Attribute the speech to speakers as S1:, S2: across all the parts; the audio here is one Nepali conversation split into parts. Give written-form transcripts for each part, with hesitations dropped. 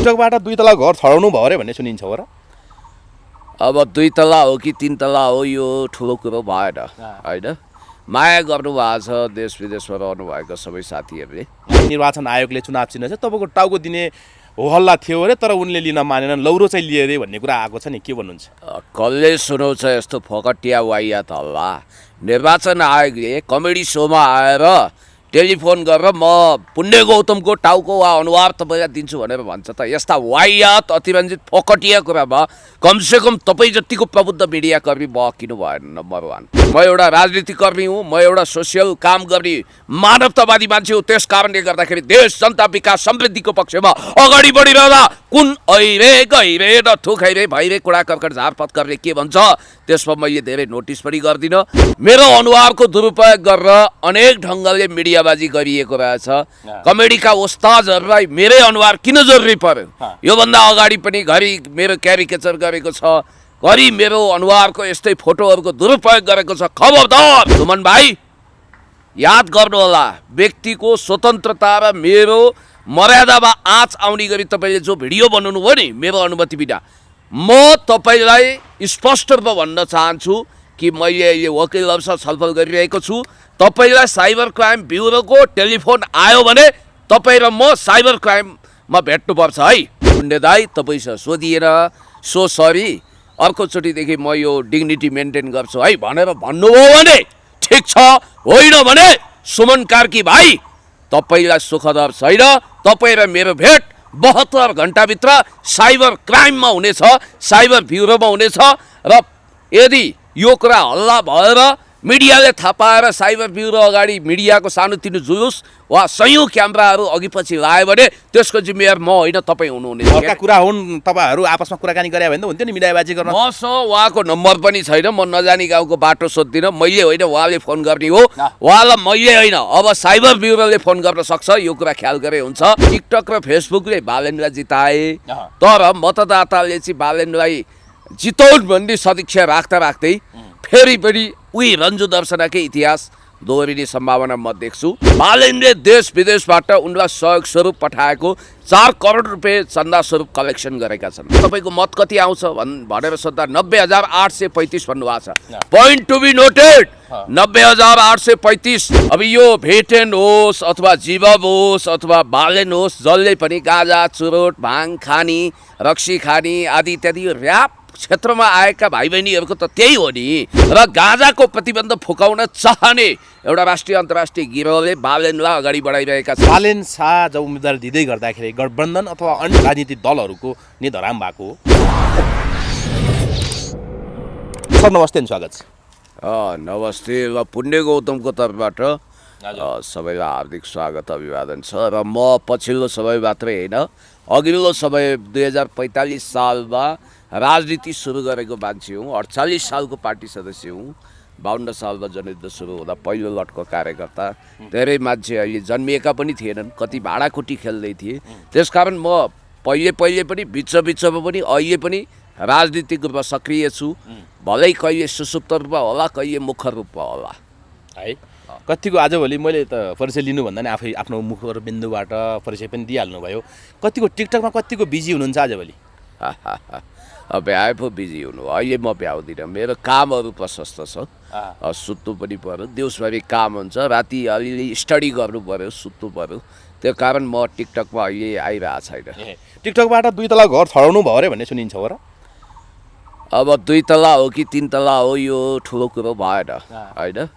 S1: टिकटकबाट 2 तला घर छडाउनु भयो अरे भन्ने सुनिन्छ हो र?
S2: अब 2 तला हो कि 3 तला हो यो ठुलो कुरो भएन होइन। माया गर्नुभएको छ देश विदेशमा रहनुभएको सबै साथीहरूले।
S1: निर्वाचन आयोगले चुनाव चिन्ह चाहिँ तपाईँको टाउको दिने हो हल्ला थियो अरे, तर उनले लिन मानेनन्, लौरो चाहिँ लिए अरे भन्ने कुरा आएको छ नि, के भन्नुहुन्छ?
S2: कसले सुनाउँछ यस्तो फकटिया वाइयात हल्ला? निर्वाचन आयोगले कमेडी सोमा आएर टेलिफोन गरेर म पुण्य गौतमको टाउको वा अनुहार तपाईँलाई दिन्छु भनेर भन्छ त यस्ता वाइयात अतिरञ्जित फकटिया कुरामा कमसेकम तपाईँ जतिको प्रबुद्ध मिडियाकर्मी म किन भएन? नम्बर 1 म एउटा राजनीतिकर्मी हुँ, म एउटा सोसियल काम गर्ने मानवतावादी मान्छे हो। त्यस कारणले गर्दाखेरि देश जनता विकास समृद्धिको पक्षमा अगाडि बढिरहँदा कुन ऐरे गहिरे र थुखैरे भइरे कुरा कर्कट झारपत गर्ने के भन्छ त्यसमा मैले धेरै नोटिस पनि गर्दिनँ। मेरो अनुहारको दुरुपयोग गरेर अनेक ढङ्गले मिडियाबाजी गरिएको रहेछ। कमेडीका उस्तादहरूलाई मेरै अनुहार किन जरुरी पर्यो? योभन्दा अगाडि पनि घरि मेरो क्यारिकेचर गरेको छ, घरि मेरो अनुहारको यस्तै फोटोहरूको दुरुपयोग गरेको छ। खबरदार सुमन भाइ, याद गर्नुहोला, व्यक्तिको स्वतन्त्रता र मेरो मर्यादामा आँच आउने गरी तपाईँले जो भिडियो बनाउनु भयो नि मेरो अनुमति बिना, म तपाईँलाई स्पष्ट रूपमा भन्न चाहन्छु कि मैले यो वकिलहरूसँग छलफल गरिरहेको छु। तपाईँलाई साइबर क्राइम ब्युरोको टेलिफोन आयो भने तपाईँ र म साइबर क्राइममा भेट्नुपर्छ है। पुण्य दाई तपाईँसँग सोधिएर सो सरी, अर्कोचोटिदेखि म यो डिग्निटी मेन्टेन गर्छु है भनेर भन्नुभयो भने ठिक छ, होइन भने सुमन कार्की भाइ तपाईँलाई सुखद छैन। तपाईँ र मेरो भेट 72 घन्टाभित्र साइबर क्राइममा हुनेछ, साइबर ब्युरोमा हुनेछ। र यदि यो कुरा हल्ला भएर मिडियाले थाहा पाएर साइबर ब्युरो अगाडि मिडियाको सानोतिनो जुलुस वा सयौँ क्यामेराहरू अघि पछि लायो भने त्यसको जिम्मेवार म होइन, तपाईँ हुनुहुनेछ।
S1: अर्का कुरा हुन्, तपाईँहरू आपसमा कुराकानी गरे भने त हुन्थ्यो नि मिडियाबाजी गर्न।
S2: मसँग उहाँको नम्बर पनि छैन, म नजानी गाउँको बाटो सोध्दिनँ। मैले होइन, उहाँले फोन गर्ने हो। उहाँलाई मैले होइन, अब साइबर ब्युरोले फोन गर्न सक्छ, यो कुरा ख्याल गरे हुन्छ। टिकटक र फेसबुकले बालेनलाई जिताए, तर मतदाताले चाहिँ बालेनलाई जितौन भन्ने सदिक्षा राख्दा राख्दै फेरि पनि उही रन्जु दर्शनाकै इतिहास दोहोरिने सम्भावना म देख्छु। बालेनले देश विदेशबाट उनलाई सहयोग स्वरूप पठाएको 4 करोड रुपियाँ चन्दा स्वरूप कलेक्सन गरेका छन्। तपाईँको मत कति आउँछ भनेर सोद्धा 90,835 भन्नुभएको छ। Point to be noted, 90,835। अब यो भेटेन होस् अथवा जीवब होस् अथवा बालेन होस्, जसले पनि गाँजा चुरोट भाङ खानी रक्सी खानी आदि इत्यादि ऱ्याप क्षेत्रमा आएका भाइ बहिनीहरूको त त्यही हो नि। र गाँजाको प्रतिबन्ध फुकाउन चाहने एउटा राष्ट्रिय अन्तर्राष्ट्रिय गिरोहले बालेनलाई अगाडि बढाइरहेका छन्।
S1: बालेन शाह जब उम्मेदवार दिँदै गर्दाखेरि गठबन्धन अथवा अन्य राजनीतिक दलहरूको निधराम भएको हो। सर नमस्ते, स्वागत छ।
S2: नमस्ते। र पुण्य गौतमको तर्फबाट सबैलाई हार्दिक स्वागत अभिवादन छ। र म पछिल्लो समय मात्रै होइन, अघिल्लो समय 2045 सालमा राजनीति सुरु गरेको मान्छे हुँ। 48 सालको पार्टी सदस्य हुँ। 52 सालमा जनयुद्ध सुरु हुँदा पहिलो लटको कार्यकर्ता। धेरै मान्छे अहिले जन्मिएका पनि थिएनन्, कति भाँडाकुटी खेल्दै थिए। त्यसकारण म पहिले पनि बिचमा पनि अहिले पनि राजनीतिक रूपमा सक्रिय छु। भलै कहिले सुसुप्त रूपमा होला, कहिले मुखर रूपमा होला
S1: है। कतिको आजभोलि मैले त परिचय लिनुभन्दा नि आफै आफ्नो मुखर बिन्दुबाट परिचय पनि दिइहाल्नु भयो। कतिको टिकटकमा कतिको बिजी हुनुहुन्छ आजभोलि?
S2: भ्याए पो बिजी हुनु, अहिले म भ्याउँदिनँ। मेरो कामहरू प्रशस्त छ, सुत्नु पनि पऱ्यो, दिउँसभरि काम हुन्छ, राति अलिअलि स्टडी गर्नु पऱ्यो, सुत्नु पऱ्यो। त्यो कारण म टिकटकमा अहिले आइरहेको छैन।
S1: टिकटकबाट 2 तला घर छडाउनु भयो अरे भन्ने सुनिन्छ हो र?
S2: अब 2 तला हो कि 3 तला हो यो ठुलो कुरो भएन होइन।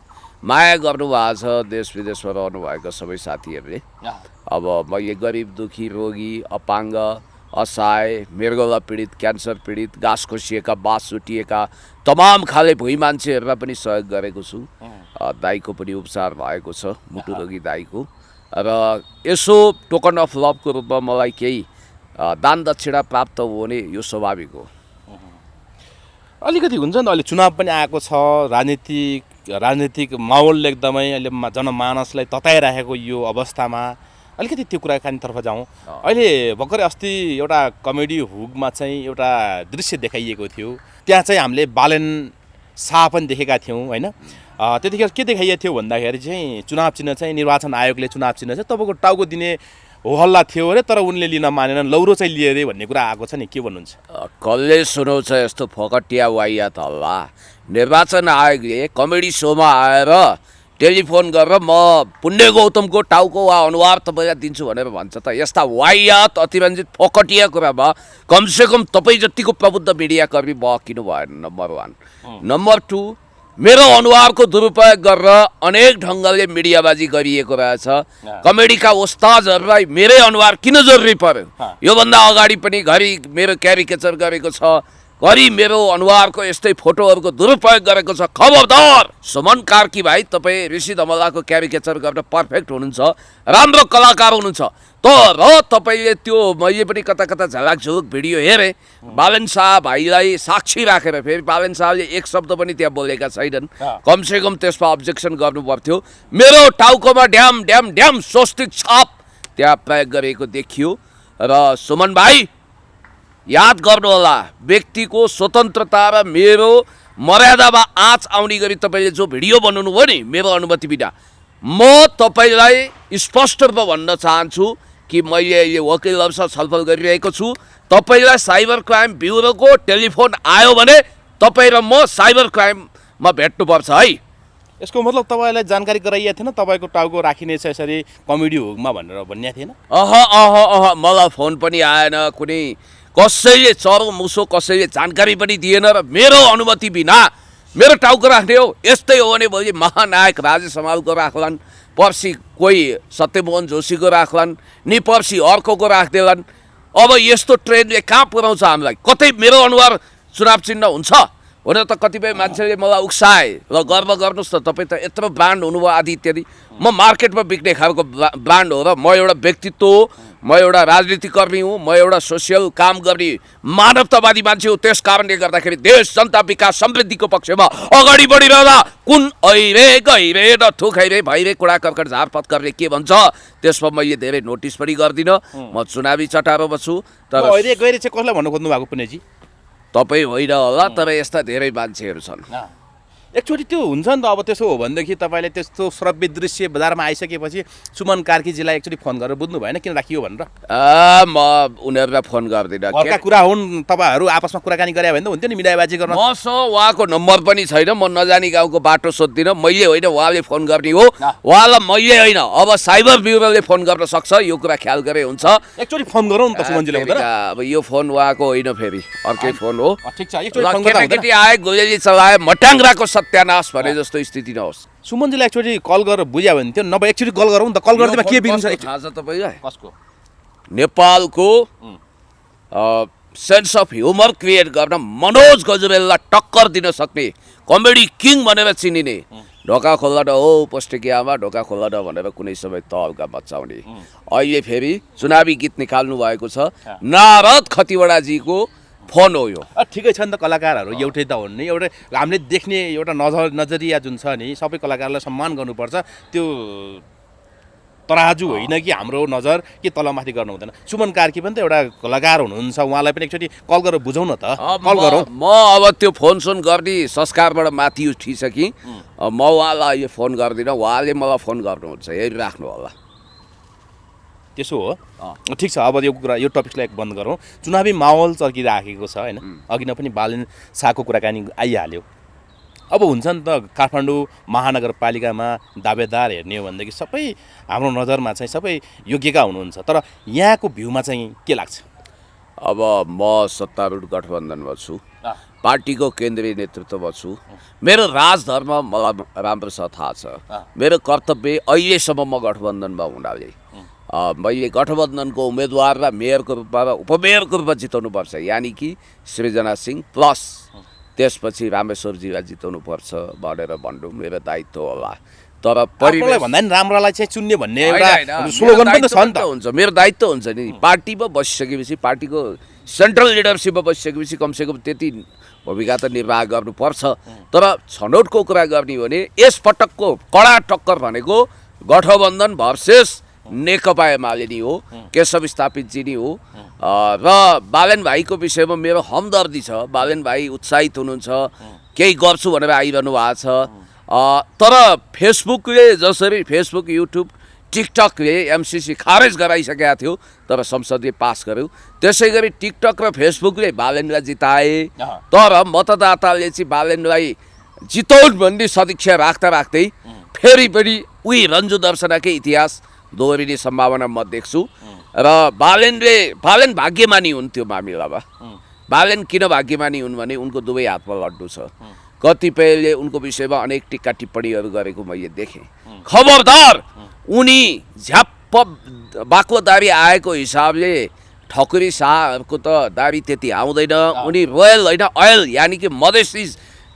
S2: माया गर्नुभएको छ देश विदेशमा रहनुभएको सबै साथीहरूले। अब मैले गरिब दुखी रोगी अपाङ्ग असहाय मृगौला पीडित क्यान्सर पीडित घास खोसिएका बास सुटिएका तमाम खाले भुइँ मान्छेहरूलाई पनि सहयोग गरेको छु। दाइको पनि उपचार भएको छ, मुटु रोगी दाइको। र यसो टोकन अफ लभको रूपमा मलाई केही दान दक्षिणा प्राप्त हुने यो स्वाभाविक हो।
S1: अलिकति हुन्छ नि, अहिले चुनाव पनि आएको छ, राजनीतिक माहौलले एकदमै अहिले जनमानसलाई तताइराखेको यो अवस्थामा अलिकति त्यो कुराकानीतर्फ जाउँ। अहिले भर्खरै अस्ति एउटा कमेडी हुगमा चाहिँ एउटा दृश्य देखाइएको थियो, त्यहाँ चाहिँ हामीले बालेन शाह पनि देखेका थियौँ होइन। त्यतिखेर के देखाइएको थियो भन्दाखेरि चाहिँ चुनाव चिन्ह चाहिँ निर्वाचन आयोगले चुनाव चिन्ह चाहिँ तपाईँको टाउको दिने हो हल्ला थियो अरे तर उनले लिन मानेनन्, लौरो चाहिँ लिए अरे भन्ने कुरा आएको छ नि, के भन्नुहुन्छ?
S2: कसले सुनाउँछ यस्तो फकटिया वाइयात हल्ला? निर्वाचन आयोगले कमेडी सोमा आएर टेलिफोन गरेर म पुण्य गौतमको टाउको वा अनुहार तपाईँलाई दिन्छु भनेर भन्छ त। यस्ता वाइयात अतिरञ्जित फकटिया कुरामा कमसेकम तपाईँ जतिको प्रबुद्ध मिडियाकर्मी बहकिनु भएन, नम्बर 1। नम्बर 2, मेरो अनुहारको दुरुपयोग गरेर अनेक ढङ्गले मिडियाबाजी गरिएको रहेछ। कमेडीका उस्तादहरूलाई मेरै अनुहार किन जरुरी पर्यो? योभन्दा अगाडि पनि घरि मेरो क्यारिकेचर गरेको छ, घरि मेरो अनुहारको यस्तै फोटोहरूको दुरुपयोग गरेको छ। खबरदार सुमन कार्की भाइ, तपाईँ ऋषि धमलाको क्यारिकेचर गर्न पर्फेक्ट हुनुहुन्छ, राम्रो कलाकार हुनुहुन्छ। तर तपाईँले त्यो मैले पनि कता कता झलाकझुलुक भिडियो हेरेँ, बालन शाह भाइलाई साक्षी राखेर, फेरि बालन शाहले एक शब्द पनि त्यहाँ बोलेका छैनन्, कमसेकम त्यसमा अब्जेक्सन गर्नु पर्थ्यो। मेरो टाउकोमा ड्याम ड्याम ड्याम स्वस्तिक छाप त्यहाँ प्रयोग गरेको देखियो। र सुमन भाइ याद गर्नुहोला, व्यक्तिको स्वतन्त्रता र मेरो मर्यादामा आँच आउने गरी तपाईँले जो भिडियो बनाउनु भयो नि मेरो अनुमति बिना, म तपाईँलाई स्पष्ट रूपमा भन्न चाहन्छु कि मैले यो वकिलहरूसँग छलफल गरिरहेको छु। तपाईँलाई साइबर क्राइम ब्युरोको टेलिफोन आयो भने तपाईँ र म साइबर क्राइममा भेट्नुपर्छ है।
S1: यसको मतलब तपाईँलाई जानकारी गराइएको थिएन तपाईँको टाउको राखिनेछ यसरी कमेडी होगमा भनेर भन्ने थिएन?
S2: मलाई फोन पनि आएन, कुनै कसैले चरो मुसो कसैले जानकारी पनि दिएन र मेरो अनुमति बिना मेरो टाउको राख्ने हो। यस्तै हो भने भोलि महानायक राजेश हमालको राख्लान्, पर्सि कोही सत्यमोहन जोशीको राख्लान्, नि पर्सि अर्कोको राख्देलान्। अब यस्तो ट्रेन्डले कहाँ पुर्याउँछ हामीलाई? कतै मेरो अनुहार चुनाव चिन्ह हुन्छ भनेर त कतिपय मान्छेले मलाई उक्साए। र गर्व गर्नुहोस् त, तपाईँ त यत्रो ब्रान्ड हुनुभयो आदि इत्यादि। म मार्केटमा बिक्ने खालको ब्रान्ड हो र म एउटा व्यक्तित्व हो, म एउटा राजनीतिकर्मी हुँ, म एउटा सोसियल काम गर्ने मानवतावादी मान्छे हो। त्यस कारणले गर्दाखेरि देश जनता विकास समृद्धिको पक्षमा अगाडि बढिरहँदा कुन ऐरे गहिरे र थुखैरे भइरे कुडा कर्कट झारपात गर्ने के भन्छ त्यसमा मैले धेरै नोटिस पनि गर्दिनँ। म चुनावी चटारोमा छु। तर
S1: ऐरे गहिरे चाहिँ कसलाई भन्नु खोज्नु भएको पुण्यजी?
S2: तपाईँ होइन होला, तर यस्ता धेरै मान्छेहरू छन्।
S1: एकचोटि त्यो हुन्छ नि त। अब त्यसो हो भनेदेखि तपाईँले त्यस्तो श्रव्य दृश्य बजारमा आइसकेपछि सुमन कार्कीजीलाई एकचोटि फोन गरेर बुझ्नु भएन किन राखियो भनेर?
S2: म उनीहरूलाई फोन गर्दिनँ।
S1: घरका कुरा हुन्, तपाईँहरू आपसमा कुराकानी गरे भने त हुन्थ्यो नि मिडियाबाजी गर्न।
S2: मसँग उहाँको नम्बर पनि छैन, म नजानी गाउँको बाटो सोध्दिनँ। मैले होइन, उहाँले फोन गर्ने हो। उहाँलाई मैले होइन, अब साइबर ब्युरोले फोन गर्न सक्छ, यो कुरा ख्याल गरे हुन्छ।
S1: एकचोटि फोन गरौँ न त सुमनजीले हुँदैन?
S2: अब यो फोन उहाँको होइन, फेरि अर्कै फोन हो।
S1: ठिक छ, एकचोटि फोन गर्दा हुँदैन?
S2: केटाकेटी आए, गोलेली चलाए, मटाङ्ग्राको सत्यानाश भने जस्तो स्थिति नहोस्।
S1: सुमनजीलाई एकचोटि कल गरेर बुझ्या भने थियो, नभए एकचोटि कल गरौँ त। कल गर्दैमा के बिग्रिन्छ
S2: थाहा छ तपाईँलाई?
S1: कसको?
S2: नेपालको सेन्स अफ ह्युमर क्रिएट गर्न मनोज गजमेरलाई टक्कर दिन सक्ने कमेडी किङ भनेर चिनिने ढोका खोल्दा न हो पोस्टेकियामा ढोका खोल्दा न भनेर कुनै समय तहल्का मचाउने अहिले फेरि चुनावी गीत निकाल्नु भएको छ। नारद खतिवडाजीको फोन हो यो।
S1: ठिकै छ नि त, कलाकारहरू एउटै त हुन् नि। एउटै हामीले देख्ने एउटा नजरिया जुन छ नि, सबै कलाकारलाई सम्मान गर्नुपर्छ। त्यो तराजु होइन कि हाम्रो नजर के तलमाथि गर्नु हुँदैन। सुमन कार्की पनि त एउटा कलाकार हुनुहुन्छ, उहाँलाई पनि एकचोटि कल गरेर बुझौँ न त। कल गरौँ।
S2: म अब त्यो फोन सोन गर्ने संस्कारबाट माथि उठिसकेँ। म उहाँलाई फोन गर्दिनँ, उहाँले मलाई फोन गर्नुहुन्छ, यही राख्नु होला।
S1: त्यसो हो, ठिक छ। अब यो कुरा, यो टपिक्सलाई बन्द गरौँ। चुनावी माहौल चर्किराखेको छ होइन, अघि नै पनि बालन शाहको कुराकानी आइहाल्यो। अब हुन्छ नि त, काठमाडौँ महानगरपालिकामा दावेदार हेर्ने हो भनेदेखि सबै हाम्रो नजरमा चाहिँ सबै योग्यका हुनुहुन्छ, तर यहाँको भ्यूमा चाहिँ के लाग्छ?
S2: अब म सत्तारूढ गठबन्धनमा छु, पार्टीको केन्द्रीय नेतृत्वमा छु। मेरो राजधर्म मलाई राम्रोसँग थाहा छ। मेरो कर्तव्य अहिलेसम्म म गठबन्धनमा हुनाले मैले गठबन्धनको उम्मेदवारलाई मेयरको रूपमा र उपमेयरको रूपमा जिताउनुपर्छ, यानि कि सृजना सिंह प्लस त्यसपछि रामेश्वरजीलाई जिताउनुपर्छ भनेर भन्नु मेरो दायित्व होला। तर
S1: परिवेश भन्दा नि राम्रोलाई चाहिँ चुन्ने भन्ने एउटा स्लोगन पनि छ नि त।
S2: हुन्छ, मेरो दायित्व हुन्छ नि। पार्टीमा बसिसकेपछि, पार्टीको सेन्ट्रल लिडरसिपमा बसिसकेपछि कमसेकम त्यति भूमिका त निर्वाह गर्नुपर्छ। तर छनौटको कुरा गर्ने हो भने यस पटकको कडा टक्कर भनेको गठबन्धन भर्सेस नेकपा एमाले नि हो, केशव स्थापितजी नि हो। र बालन भाइको विषयमा मेरो हमदर्दी छ। बालन भाइ उत्साहित हुनुहुन्छ, केही गर्छु भनेर आइरहनु भएको छ। तर फेसबुकले जसरी फेसबुक, युट्युब, टिकटकले एमसिसी खारेज गराइसकेका थियो तर संसदले पास गर्यो। त्यसै गरी टिकटक र फेसबुकले बालेनलाई जिताए तर मतदाताले चाहिँ बालेनलाई जितौँ भन्ने सदिच्छा राख्दा राख्दै फेरि पनि उही रन्जु दर्शनाकै इतिहास दोहोरिने सम्भावना म देख्छु। र बालेन भाग्यमानी हुन् त्यो मामिलामा। बालेन किन भाग्यमानी हुन् भने उनको दुवै हातमा लड्डु छ। कतिपयले उनको विषयमा अनेक टिक्का टिप्पणीहरू गरेको मैले देखेँ। खबरदार उनी झ्याप्प बाक्लो दाबी आएको हिसाबले ठकुरी शाहहरूको त दाबी त्यति आउँदैन। उनी रोयल होइन ओयल यानि कि मधेसी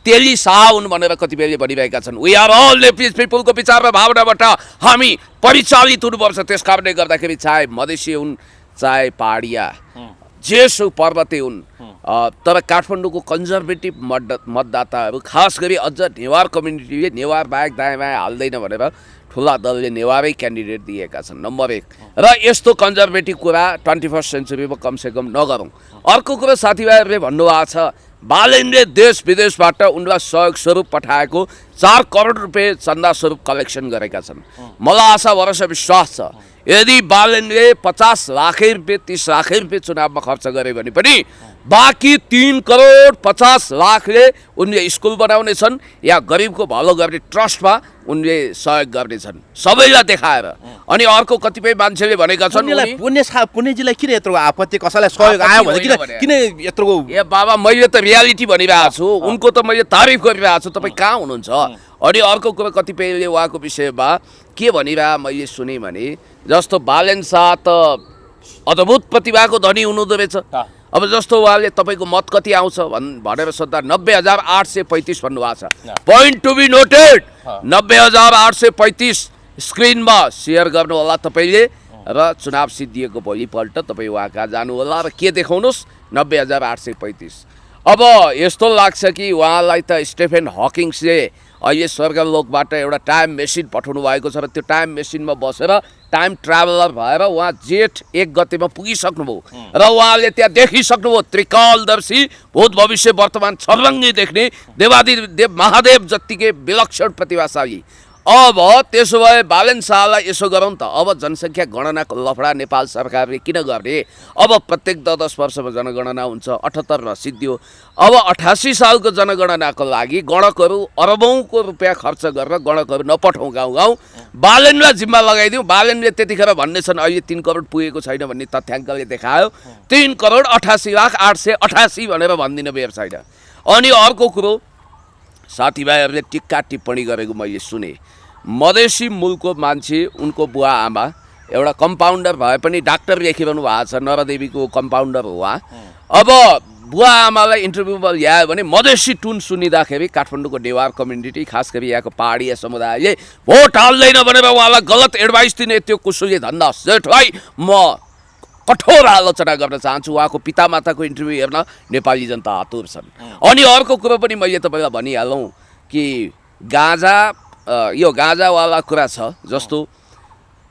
S2: तेली शाह हुन् भनेर कतिपयले भनिरहेका छन्। वी आर अल लेफ्टिस्ट पिपुलको विचार र भावनाबाट हामी परिचालित हुनुपर्छ। त्यस कारणले गर्दाखेरि चाहे मधेसी हुन् चाहे पहाडिया जेसु पर्वते हुन् तर काठमाडौँको कन्जर्भेटिभ मतदाताहरू खास गरी अझ नेवार कम्युनिटीले नेवार बाहेक दायाँ बायाँ हाल्दैन भनेर ठुला दलले नेवारै क्यान्डिडेट दिएका छन् नम्बर 1। र यस्तो कन्जर्भेटिभ कुरा 21st सेन्चुरीमा कमसेकम नगरौँ। अर्को कुरो साथीभाइहरूले भन्नुभएको छ बालेनले देश विदेशबाट उनलाई सहयोग स्वरूप पठाएको 4 करोड रुपियाँ चन्दा स्वरूप कलेक्सन गरेका छन्। मलाई आशा भरोसा विश्वास छ यदि बालेनले 50 लाख रुपियाँ 30 लाख रुपियाँ चुनावमा खर्च गरे भने पनि बाँकी 3 करोड 50 लाखले उनले स्कुल बनाउने छन् या गरिबको भलो गर्ने ट्रस्टमा उनले सहयोग गर्नेछन् सबैलाई देखाएर। अनि अर्को कतिपय मान्छेले भनेका छन्
S1: पुण्यजीलाई किन यत्रो आपत्ति कसैलाई सहयोग आयो भने किन यत्रो
S2: ए बाबा मैले त रियालिटी भनिरहेको छु उनको त मैले तारिफ गरिरहेको छु तपाईँ कहाँ हुनुहुन्छ। अनि अर्को कुरो कतिपयले उहाँको विषयमा के भनिरह मैले सुने भने जस्तो बालेन शाह त अद्भुत प्रतिभाको धनी हुनुहुँदो रहेछ। अब जस्तो उहाँले तपाईँको मत कति आउँछ भनेर सोद्धा 90,835 भन्नुभएको छ। पोइन्ट टु बी नोटेड 90,835 स्क्रिनमा सेयर गर्नु होला तपाईँले र चुनाव सिद्धिएको भोलिपल्ट तपाईँ उहाँ कहाँ जानु होला र के देखाउनुहोस् 90,835। अब यस्तो लाग्छ कि उहाँलाई त स्टेफेन हकिङ्सले अहिले स्वर्गलोकबाट एउटा टाइम मेसिन पठाउनु भएको छ र त्यो टाइम मेसिनमा बसेर टाइम ट्राभलर भएर उहाँ जेठ 1 गतेमा पुगिसक्नुभयो र उहाँले त्यहाँ देखिसक्नुभयो त्रिकालदर्शी भूत भविष्य वर्तमान छर्लङ्गै देख्ने देवादिदेव महादेव जत्तिकै विलक्षण प्रतिभाशाली। अब त्यसो भए बालेन शाहलाई यसो गरौँ त अब जनसङ्ख्या गणनाको लफडा नेपाल सरकारले किन गर्ने। अब प्रत्येक 10 वर्षमा जनगणना हुन्छ 78मा सिद्धियो। अब 88 सालको जनगणनाको लागि गणकहरू अरबौँको रुपियाँ खर्च गरेर गणकहरू नपठाउँ गाउँ गाउँ बालेनलाई जिम्मा लगाइदिउँ। बालेनले त्यतिखेर भन्ने छन् अहिले 3 करोड पुगेको छैन भन्ने तथ्याङ्कले देखायो 3 करोड 88,888 भनेर भनिदिनु बेर छैन। अनि अर्को कुरो साथीभाइहरूले टिक्का टिप्पणी गरेको मैले सुने मधेसी मूलको मान्छे उनको बुवा आमा एउटा कम्पाउन्डर भए पनि डाक्टर लेखिरहनु भएको छ नरदेवीको कम्पाउन्डर हो उहाँ। अब बुवा आमालाई इन्टरभ्यूमा ल्यायो भने मधेसी टुन सुनिँदाखेरि काठमाडौँको नेवार कम्युनिटी खास गरी यहाँको पहाडिया समुदायले भोट हाल्दैन भनेर उहाँलाई गलत एडभाइस दिने त्यो कुसुले धन्दा सेठलाई म कठोर आलोचना गर्न चाहन्छु। उहाँको पितामाताको इन्टरभ्यू हेर्न नेपाली जनता आतुर छन्। अनि अर्को कुरो पनि मैले तपाईँलाई भनिहालौँ कि गाँजा यो गाँजावाला कुरा छ जस्तो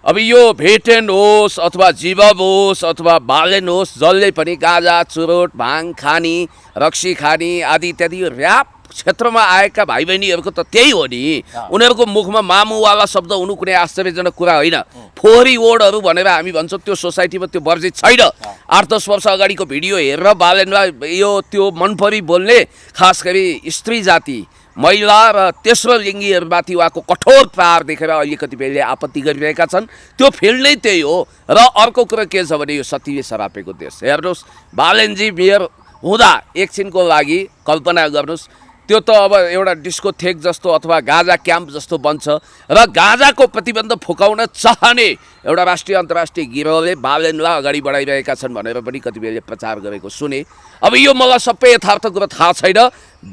S2: अब यो भेटेन होस् अथवा जीवब होस् अथवा बालेन होस् जसले पनि गाँजा चुरोट भाङ खानी रक्सी खानी आदि इत्यादि ऱ्याप क्षेत्रमा आएका भाइ बहिनीहरूको त त्यही हो नि। उनीहरूको मुखमा मामुवाला शब्द हुनु कुनै आश्चर्यजनक कुरा होइन। फोहोरी वर्डहरू भनेर हामी भन्छौँ त्यो सोसाइटीमा त्यो वर्जित छैन। 8-10 वर्ष अगाडिको भिडियो हेरेर बालेनलाई यो त्यो मनपरी बोल्ने खास गरी स्त्री जाति महिला र तेस्रो लिङ्गीहरूमाथि उहाँको कठोर प्रहार देखेर अहिले कतिपयले आपत्ति गरिरहेका छन्। त्यो फिल्ड नै त्यही हो। र अर्को कुरो के छ भने यो सतीले सरापेको देश हेर्नुहोस् बालेनजी मेयर हुँदा एकछिनको लागि कल्पना गर्नुहोस् त्यो त अब एउटा डिस्कोथेक जस्तो अथवा गाँजा क्याम्प जस्तो बन्छ र गाँजाको प्रतिबन्ध फुकाउन चाहने एउटा राष्ट्रिय अन्तर्राष्ट्रिय गिरोहले बालेनलाई अगाडि बढाइरहेका छन् भनेर पनि कतिपयले प्रचार गरेको सुने। अब यो मलाई सबै यथार्थ कुरो थाहा छैन।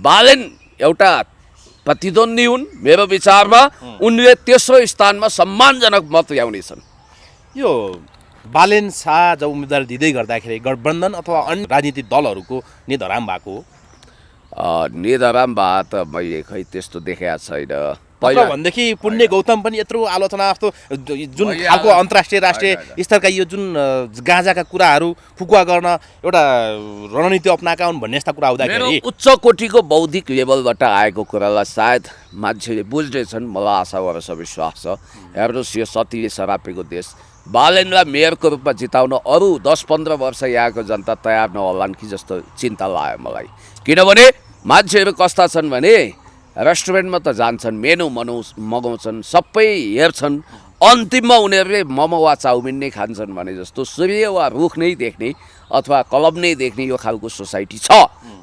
S2: बालेन एउटा प्रतिद्वन्दी हुन् मेरो विचारमा उनले तेस्रो स्थानमा सम्मानजनक मत ल्याउनेछन्।
S1: यो बालेन शाह जब उम्मेदवार दिँदै गर्दाखेरि गठबन्धन अथवा अन्य राजनीतिक दलहरूको निधराम भएको
S2: निधराम भए त मैले खै त्यस्तो देखेको छैन। पहिला-
S1: भनेदेखि पुण्य गौतम पनि यत्रो आलोचना जस्तो जुन
S2: होइन,
S1: खालको अन्तर्राष्ट्रिय राष्ट्रिय
S2: होइन।
S1: स्तरका यो जुन गाँजाका कुराहरू फुकुवा गर्न एउटा रणनीति अपनाएका हुन् भन्ने यस्ता कुरा
S2: मेरो
S1: आउँदाखेरि
S2: उच्च कोटिको बौद्धिक लेभलबाट आएको कुरालाई सायद मान्छेले बुझ्नेछन्, मलाई आशा भरोसा विश्वास छ। हेर्नुहोस्, यो सतीले सरापेको देश बालेनलाई मेयरको रूपमा जिताउन अरू 10-15 वर्ष यहाँको जनता तयार नहोलान् कि जस्तो चिन्ता लाग्यो मलाई। किनभने मान्छेहरू कस्ता छन् भने रेस्टुरेन्टमा त जान्छन्, मेनु मगाउँछन्, सबै हेर्छन्, अन्तिममा उनीहरूले मोमो वा चाउमिन नै खान्छन् भने जस्तो सूर्य वा रुख नै देख्ने अथवा कलम नै देख्ने यो खालको सोसाइटी छ।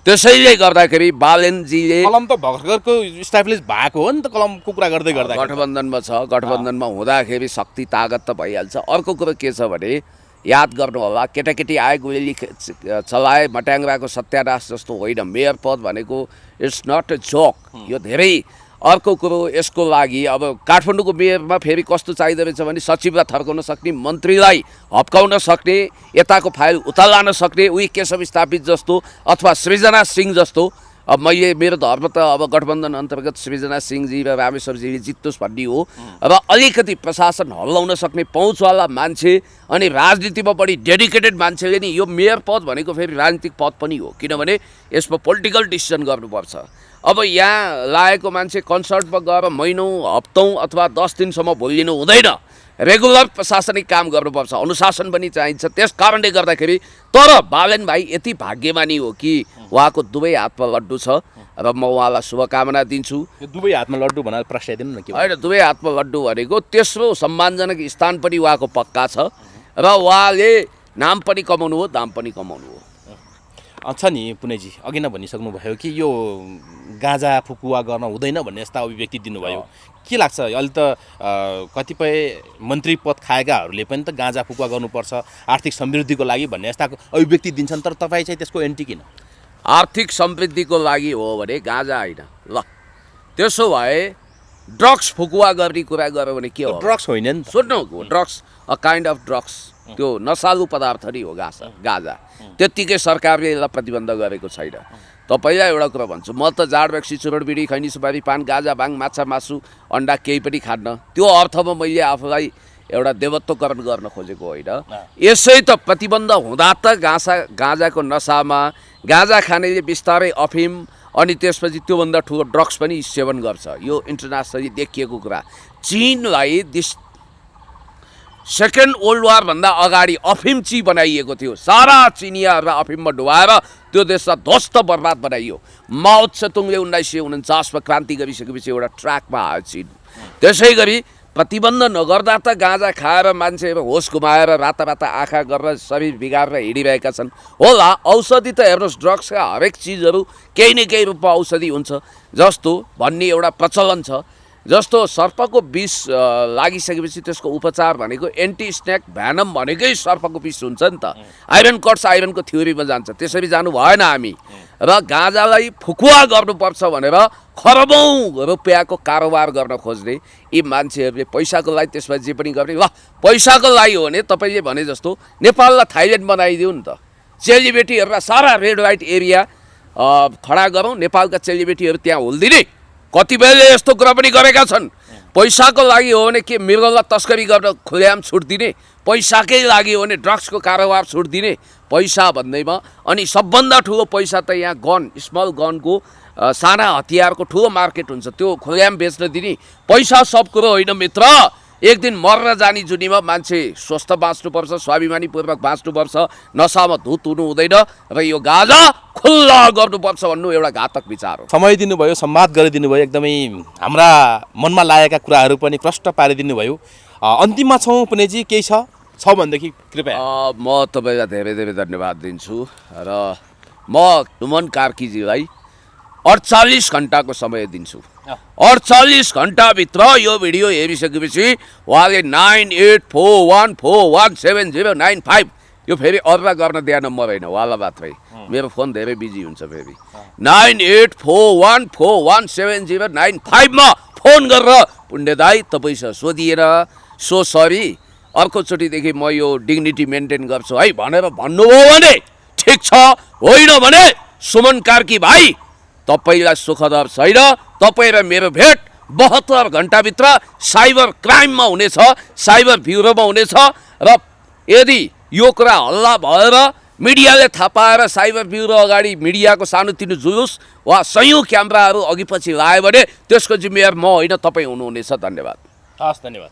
S2: त्यसैले गर्दाखेरि बालेनजीले
S1: कलम त भर्खरको स्टाब्लिस भएको हो नि त, कलमको कुरा गर्दै गर्दा
S2: गठबन्धनमा छ, गठबन्धनमा हुँदाखेरि शक्ति तागत त भइहाल्छ। अर्को कुरो के छ भने याद गर्नु होला, केटाकेटी आए गोली चलाए मट्याङ्ग्राको सत्यानाश जस्तो होइन। मेयर पद भनेको इट्स नट अ जोक, यो धेरै। अर्को कुरो यसको लागि अब काठमाडौँको मेयरमा फेरि कस्तो चाहिँदो रहेछ भने सचिवलाई थर्काउन सक्ने, मन्त्रीलाई हप्काउन सक्ने, यताको फाइल उता लान सक्ने उही केशव स्थापित जस्तो अथवा सृजना सिंह जस्तो। अब मैले मेरो धर्म त अब गठबन्धन अन्तर्गत सृजना सिंहजी र रामेश्वरजीले जित्नुहोस् भन्ने हो। अब अलिकति प्रशासन हल्लाउन सक्ने पहुँचवाला मान्छे अनि राजनीतिमा बढी डेडिकेटेड मान्छेले नि यो मेयर पद भनेको फेरि राजनीतिक पद पनि हो, किनभने यसमा पोलिटिकल डिसिजन गर्नुपर्छ। अब यहाँ लागेको मान्छे कन्सर्टमा गएर महिनौँ हप्तौँ अथवा 10 दिनसम्म भोलिनु हुँदैन। रेगुलर प्रशासनिक काम गर्नुपर्छ, अनुशासन पनि चाहिन्छ। त्यस कारणले गर्दाखेरि तर बालेन भाइ यति भाग्यमानी हो कि उहाँको दुवै हातमा लड्डु छ र म उहाँलाई शुभकामना दिन्छु।
S1: यो दुवै हातमा लड्डु भनेर प्रस्ताइदिनु न के
S2: होइन, दुवै हातमा लड्डु भनेको तेस्रो सम्मानजनक स्थान पनि उहाँको पक्का छ र उहाँले नाम पनि कमाउनु हो, दाम पनि कमाउनु हो।
S1: छ नि पुणेजी, अघि नै भनिसक्नु भयो कि यो गाँजा फुकुवा गर्न हुँदैन भन्ने यस्ता अभिव्यक्ति दिनुभयो। के लाग्छ अहिले त कतिपय मन्त्री पद खाएकाहरूले पनि त गाँजा फुकुवा गर्नुपर्छ आर्थिक समृद्धिको लागि भन्ने यस्ता अभिव्यक्ति दिन्छन्, तर तपाईँ चाहिँ त्यसको एन्टी किन?
S2: आर्थिक समृद्धिको लागि हो भने गाँजा होइन। ल त्यसो भए ड्रग्स फुकुवा गर्ने कुरा गऱ्यो भने के हो?
S1: ड्रग्स होइन नि त।
S2: सुन्नु, drugs a kind of drugs, त्यो नसालु पदार्थ नै हो गाँजा। त्यत्तिकै सरकारले यसलाई प्रतिबन्ध गरेको छैन। तपाईँलाई एउटा कुरा भन्छु, म त जाड रक्सी, चुरोट, बिडी, खैनी, सुपारी, पान, गाँजा, भाङ, माछा, मासु, अन्डा केही पनि खान्न। त्यो अर्थमा मैले आफूलाई एउटा देवत्वकरण गर्न खोजेको होइन। यसै त प्रतिबन्ध हुँदा त गाँजाको नसामा गाँजा खानेले बिस्तारै अफिम अनि त्यसपछि त्योभन्दा ठुलो ड्रग्स पनि सेवन गर्छ। यो इन्टरनेसनली देखिएको कुरा। चीनलाई सेकेन्ड वर्ल्ड वारभन्दा अगाडि अफिमची बनाइएको थियो। सारा चिनियाहरूलाई अफिममा डुबाएर त्यो देशलाई ध्वस्त बर्बाद बनाइयो। माओ त्से-तुङले 1949मा क्रान्ति गरिसकेपछि एउटा ट्र्याकमा आयो चिन। त्यसै गरी प्रतिबन्ध नगर्दा त गाँजा खाएर मान्छेहरू होस गुमाएर राता आँखा गरेर शरीर बिगारेर हिँडिरहेका छन् होला। औषधि त हेर्नुहोस्, ड्रग्सका हरेक चिजहरू केही न केही रूपमा औषधि हुन्छ जस्तो भन्ने एउटा प्रचलन छ। जस्तो सर्पको विष लागिसकेपछि त्यसको उपचार भनेको एन्टी स्नेक भ्यानम भनेकै सर्पको विष हुन्छ नि त। आइरन कट्स आइरनको थ्योरीमा जान्छ, त्यसरी जानु भएन हामी। र गाँजालाई फुकुवा गर्नुपर्छ भनेर खरबौँ रुपियाँको कारोबार गर्न खोज्ने यी मान्छेहरूले पैसाको लागि त्यसमा जे पनि गर्ने। ल पैसाको लागि हो भने तपाईँले भने जस्तो नेपाललाई थाइल्यान्ड बनाइदियो नि त। चेलीबेटीहरूलाई सारा रेड लाइट एरिया खडा गरौँ, नेपालका चेलीबेटीहरू त्यहाँ होल्दिने। कतिपयले यस्तो कुरा पनि गरेका छन्। पैसाको लागि हो भने के मृगलाई तस्करी गर्न खुलेआम छुट दिने, पैसाकै लागि हो भने ड्रग्सको कारोबार छुट दिने, पैसा भन्दैमा। अनि सबभन्दा ठुलो पैसा त यहाँ गन, स्मल गनको साना हतियारको ठुलो मार्केट हुन्छ, त्यो खुलेआम बेच्न दिने। पैसा सब कुरो होइन मित्र। एक दिन मरेर जाने जुनीमा मान्छे स्वस्थ बाँच्नुपर्छ, स्वाभिमानीपूर्वक बाँच्नुपर्छ, नसामा धुत हुनु हुँदैन र यो गाँजा खुल्ला गर्नुपर्छ भन्नु एउटा घातक विचार हो।
S1: समय दिनुभयो, संवाद गरिदिनु भयो, एकदमै हाम्रा मनमा लागेका कुराहरू पनि प्रष्ट पारिदिनु भयो। अन्तिममा छौँ पुणेजी, केही छ भनेदेखि कृपया।
S2: म तपाईँलाई धेरै धेरै धन्यवाद दिन्छु र म सुमन कार्कीजीलाई 48 घन्टाको समय दिन्छु। 48 घन्टाभित्र यो भिडियो हेरिसकेपछि उहाँले 9841417095 यो फेरि अरूलाई गर्न दिए नम्बर होइन, उहाँलाई मात्रै। मेरो फोन धेरै बिजी हुन्छ फेरि। 9841417095 मा फोन गरेर पुण्य दाई तपाईँसँग सोधिएर सो सरी, अर्कोचोटिदेखि म यो डिग्निटी मेन्टेन गर्छु है भनेर भन्नुभयो भने ठिक छ, होइन भने सुमन कार्की भाइ तपाईँलाई सुखद छैन। तपाईँ र मेरो भेट 72 घण्टाभित्र साइबर क्राइममा हुनेछ, साइबर ब्युरोमा हुनेछ। र यदि यो कुरा हल्ला भएर मिडियाले थाहा पाएर साइबर ब्युरो अगाडि मिडियाको सानोतिनो जुलुस वा सयौँ क्यामेराहरू अघि पछि लायो भने त्यसको जिम्मेवार म होइन, तपाईँ हुनुहुनेछ। धन्यवाद।
S1: हस्, धन्यवाद।